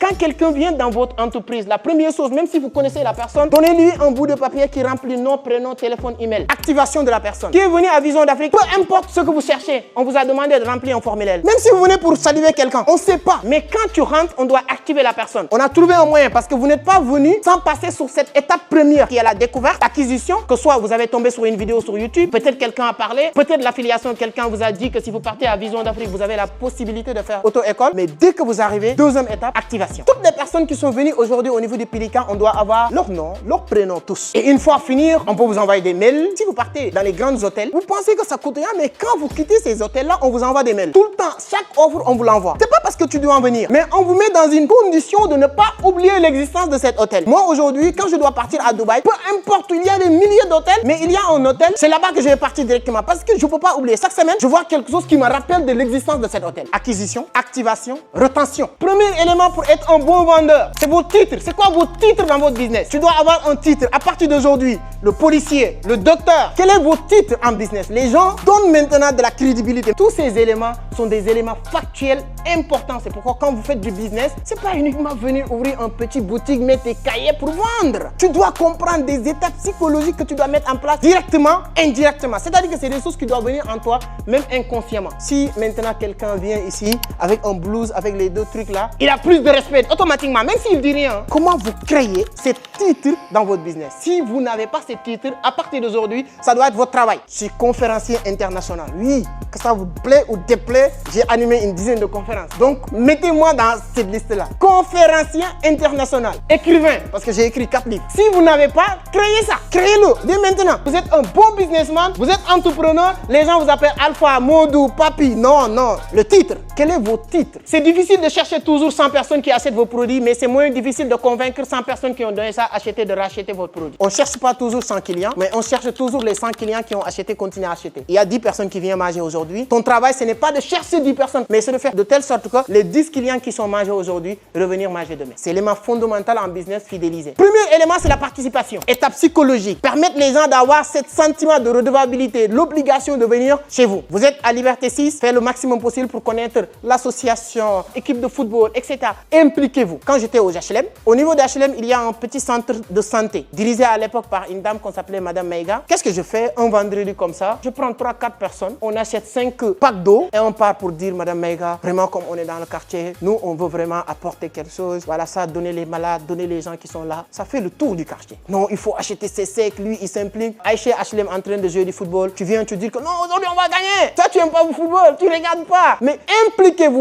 Quand quelqu'un vient dans votre entreprise, la première chose, même si vous connaissez la personne, donnez-lui un bout de papier qui remplit nom, prénom, téléphone, email. Activation de la personne. Qui est venu à Vision d'Afrique, peu importe ce que vous cherchez, on vous a demandé de remplir un formulaire. Même si vous venez pour saluer quelqu'un, on ne sait pas. Mais quand tu rentres, on doit activer la personne. On a trouvé un moyen parce que vous n'êtes pas venu sans passer sur cette étape première qui est la découverte, l'acquisition, que soit vous avez tombé sur une vidéo sur YouTube, peut-être quelqu'un a parlé, peut-être l'affiliation, quelqu'un vous a dit que si vous partez à Vision d'Afrique, vous avez la possibilité de faire auto-école. Mais dès que vous arrivez, deuxième étape, activation. Toutes les personnes qui sont venues aujourd'hui au niveau du Pélican, on doit avoir leur nom, leur prénom, tous. Et une fois finir, on peut vous envoyer des mails. Si vous partez dans les grands hôtels, vous pensez que ça coûte rien, mais quand vous quittez ces hôtels-là, on vous envoie des mails. Tout le temps, chaque offre, on vous l'envoie. C'est pas parce que tu dois en venir, mais on vous met dans une condition de ne pas oublier l'existence de cet hôtel. Moi, aujourd'hui, quand je dois partir à Dubaï, peu importe, il y a des milliers d'hôtels, mais il y a un hôtel, c'est là-bas que je vais partir directement parce que je ne peux pas oublier. Chaque semaine, je vois quelque chose qui me rappelle de l'existence de cet hôtel. Acquisition, activation, retention. Premier élément pour être un bon vendeur, c'est vos titres. C'est quoi vos titres dans votre business? Tu dois avoir un titre. À partir d'aujourd'hui, le policier, le docteur, quel est vos titres en business? Les gens donnent maintenant de la crédibilité. Tous ces éléments sont des éléments factuels importants. C'est pourquoi quand vous faites du business, c'est pas uniquement venir ouvrir un petit boutique, mettre tes cahiers pour vendre. Tu dois comprendre des étapes psychologiques que tu dois mettre en place directement, indirectement. C'est-à-dire que c'est des choses qui doivent venir en toi, même inconsciemment. Si maintenant quelqu'un vient ici avec un blues, avec les deux trucs là, il a plus de respect automatiquement, même s'il dit rien. Comment vous créez ces titres dans votre business? Si vous n'avez pas ces titres, à partir d'aujourd'hui, ça doit être votre travail. Je suis conférencier international. Oui, que ça vous plaît ou déplaît, j'ai animé une dizaine de conférences. Donc, mettez-moi dans cette liste-là. Conférencier international. Écrivain, parce que j'ai écrit 4 livres. Si vous n'avez pas, créez ça. Créez-le dès maintenant. Vous êtes un bon businessman, vous êtes entrepreneur, les gens vous appellent Alpha, Modou, Papi. Non, non. Le titre. Quel est votre titre? C'est difficile de chercher toujours 100 personnes qui achètent vos produits, mais c'est moins difficile de convaincre 100 personnes qui ont donné ça, acheter, de racheter votre produit. On ne cherche pas toujours 100 clients, mais on cherche toujours les 100 clients qui ont acheté, continuent à acheter. Il y a 10 personnes qui viennent manger aujourd'hui. Ton travail, ce n'est pas de chercher 10 personnes, mais c'est de faire de telle sorte que les 10 clients qui sont mangés aujourd'hui, revenir manger demain. C'est l'élément fondamental en business, fidéliser. Premier élément, c'est la participation. Étape psychologique. Permettre les gens d'avoir ce sentiment de redevabilité, l'obligation de venir chez vous. Vous êtes à Liberté 6, faites le maximum possible pour connaître l'association, équipe de football, etc. Impliquez-vous. Quand j'étais au HLM, au niveau de HLM, il y a un petit centre de santé, dirigé à l'époque par une dame qu'on s'appelait Madame Maïga. Qu'est-ce que je fais un vendredi comme ça? Je prends 3-4 personnes, on achète 5 packs d'eau et on part pour dire Madame Maïga, vraiment comme on est dans le quartier, nous on veut vraiment apporter quelque chose. Voilà ça, donner les malades, donner les gens qui sont là. Ça fait le tour du quartier. Non, il faut acheter ses secs, lui il s'implique. Aïché HLM en train de jouer du football. Tu viens te dire que non, aujourd'hui on va gagner. Toi tu n'aimes pas le football, tu ne regardes pas. Mais impliquez-vous.